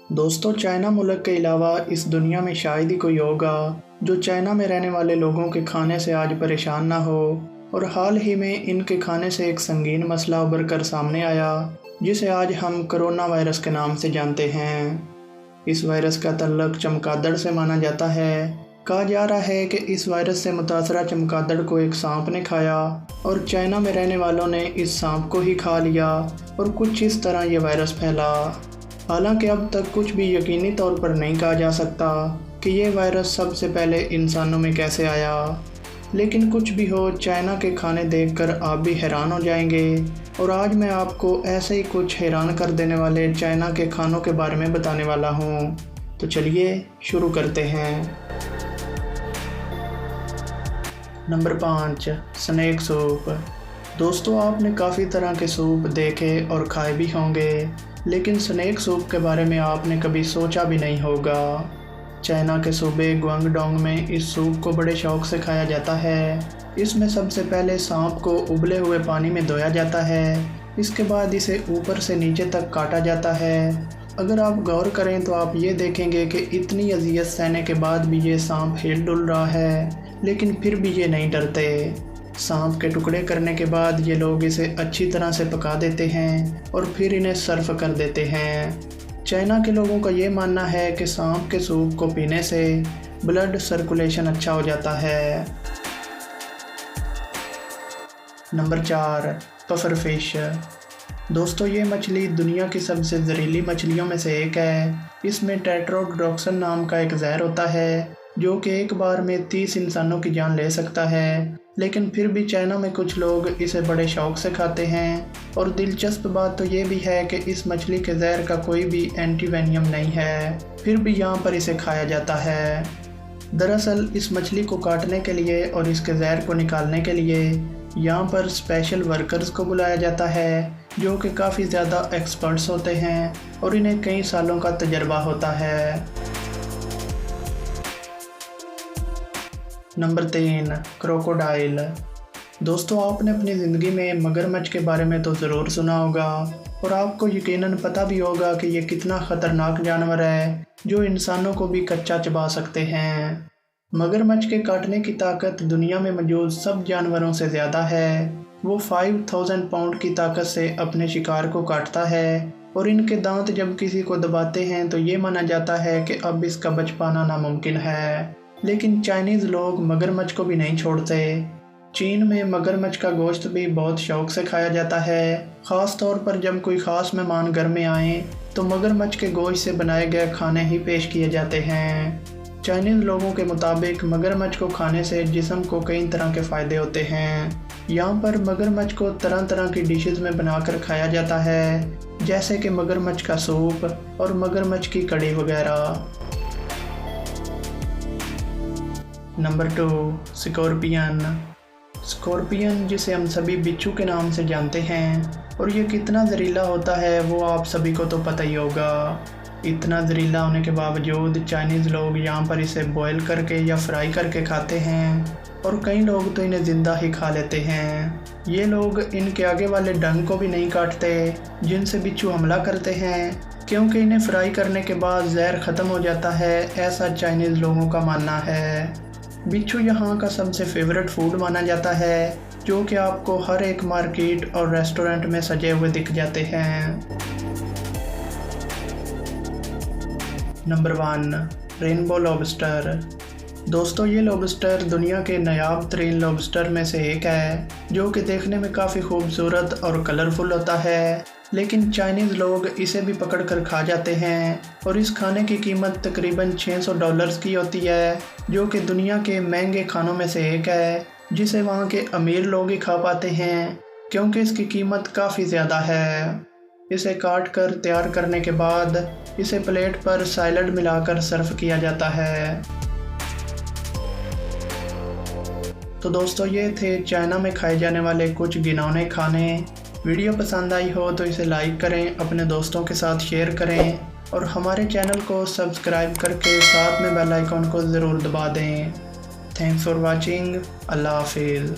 दोस्तों, चाइना मुल्क के अलावा इस दुनिया में शायद ही कोई होगा जो चाइना में रहने वाले लोगों के खाने से आज परेशान ना हो। और हाल ही में इनके खाने से एक संगीन मसला उभर कर सामने आया, जिसे आज हम कोरोना वायरस के नाम से जानते हैं। इस वायरस का तल्लुक चमगादड़ से माना जाता है। कहा जा रहा है कि इस वायरस से मुतासरा चमगादड़ को एक सांप ने खाया और चाइना में रहने वालों ने इस सांप को ही खा लिया और कुछ इस तरह ये वायरस फैला। हालांकि अब तक कुछ भी यकीनी तौर पर नहीं कहा जा सकता कि ये वायरस सबसे पहले इंसानों में कैसे आया। लेकिन कुछ भी हो, चाइना के खाने देखकर आप भी हैरान हो जाएंगे। और आज मैं आपको ऐसे ही कुछ हैरान कर देने वाले चाइना के खानों के बारे में बताने वाला हूँ। तो चलिए शुरू करते हैं। Number 5, snake soup. दोस्तों, आपने काफ़ी तरह के सूप देखे और खाए भी होंगे, लेकिन स्नेक सूप के बारे में आपने कभी सोचा भी नहीं होगा। चाइना के सूबे गुआंगडोंग में इस सूप को बड़े शौक से खाया जाता है। इसमें सबसे पहले सांप को उबले हुए पानी में धोया जाता है। इसके बाद इसे ऊपर से नीचे तक काटा जाता है। अगर आप गौर करें तो आप ये देखेंगे कि इतनी अजियत सहने के बाद भी ये सांप हिल डुल रहा है, लेकिन फिर भी ये नहीं डरते। सांप के टुकड़े करने के बाद ये लोग इसे अच्छी तरह से पका देते हैं और फिर इन्हें सर्व कर देते हैं। चाइना के लोगों का ये मानना है कि सांप के सूप को पीने से ब्लड सर्कुलेशन अच्छा हो जाता है। Number 4, puffer fish. दोस्तों, ये मछली दुनिया की सबसे जहरीली मछलियों में से एक है। इसमें टेट्रोडोटॉक्सिन नाम का एक जहर होता है जो कि एक बार में 30 इंसानों की जान ले सकता है। लेकिन फिर भी चाइना में कुछ लोग इसे बड़े शौक से खाते हैं। और दिलचस्प बात तो ये भी है कि इस मछली के जहर का कोई भी एंटीवेनियम नहीं है, फिर भी यहाँ पर इसे खाया जाता है। दरअसल इस मछली को काटने के लिए और इसके जहर को निकालने के लिए यहाँ पर स्पेशल वर्कर्स को बुलाया जाता है, जो कि काफ़ी ज़्यादा एक्सपर्ट्स होते हैं और इन्हें कई सालों का तजर्बा होता है। Number 3, crocodile. दोस्तों, आपने अपनी ज़िंदगी में मगरमच्छ के बारे में तो ज़रूर सुना होगा और आपको यकीनन पता भी होगा कि ये कितना ख़तरनाक जानवर है जो इंसानों को भी कच्चा चबा सकते हैं। मगरमच्छ के काटने की ताकत दुनिया में मौजूद सब जानवरों से ज़्यादा है। वो 5000 पाउंड की ताकत से अपने शिकार को काटता है और इनके दांत जब किसी को दबाते हैं तो ये माना जाता है कि अब इसका बच पाना नामुमकिन है। लेकिन चाइनीज़ लोग मगरमच्छ को भी नहीं छोड़ते। चीन में मगरमच्छ का गोश्त भी बहुत शौक से खाया जाता है। ख़ास तौर पर जब कोई ख़ास मेहमान घर में आए तो मगरमच्छ के गोश्त से बनाए गए खाने ही पेश किए जाते हैं। चाइनीज़ लोगों के मुताबिक मगरमच्छ को खाने से जिस्म को कई तरह के फ़ायदे होते हैं। यहाँ पर मगरमच्छ को तरह तरह की डिशेस में बनाकर खाया जाता है, जैसे कि मगरमच्छ का सूप और मगरमच्छ की कड़ी वगैरह। Number 2, scorpion. स्कॉर्पियन, जिसे हम सभी बिच्छू के नाम से जानते हैं, और ये कितना जहरीला होता है वो आप सभी को तो पता ही होगा। इतना जहरीला होने के बावजूद चाइनीज़ लोग यहाँ पर इसे बॉयल करके या फ्राई करके खाते हैं और कई लोग तो इन्हें ज़िंदा ही खा लेते हैं। ये लोग इनके आगे वाले डंग को भी नहीं काटते जिनसे बिच्छू हमला करते हैं, क्योंकि इन्हें फ्राई करने के बाद जहर ख़त्म हो जाता है, ऐसा चाइनीज़ लोगों का मानना है। बिच्छू यहाँ का सबसे फेवरेट फूड माना जाता है, जो कि आपको हर एक मार्केट और रेस्टोरेंट में सजे हुए दिख जाते हैं। Number 1, rainbow lobster. दोस्तों, ये लॉबस्टर दुनिया के नायाब तरीन लॉबस्टर में से एक है, जो कि देखने में काफ़ी खूबसूरत और कलरफुल होता है। लेकिन चाइनीज़ लोग इसे भी पकड़ कर खा जाते हैं और इस खाने की कीमत तकरीबन $600 की होती है, जो कि दुनिया के महंगे खानों में से एक है, जिसे वहाँ के अमीर लोग ही खा पाते हैं, क्योंकि इसकी कीमत काफ़ी ज़्यादा है। इसे काट कर तैयार करने के बाद इसे प्लेट पर सैलड मिलाकर सर्व किया जाता है। तो दोस्तों, ये थे चाइना में खाए जाने वाले कुछ गिनौने खाने। वीडियो पसंद आई हो तो इसे लाइक करें, अपने दोस्तों के साथ शेयर करें और हमारे चैनल को सब्सक्राइब करके साथ में बेल आइकॉन को ज़रूर दबा दें। Thanks for watching. अल्लाह हाफिज़।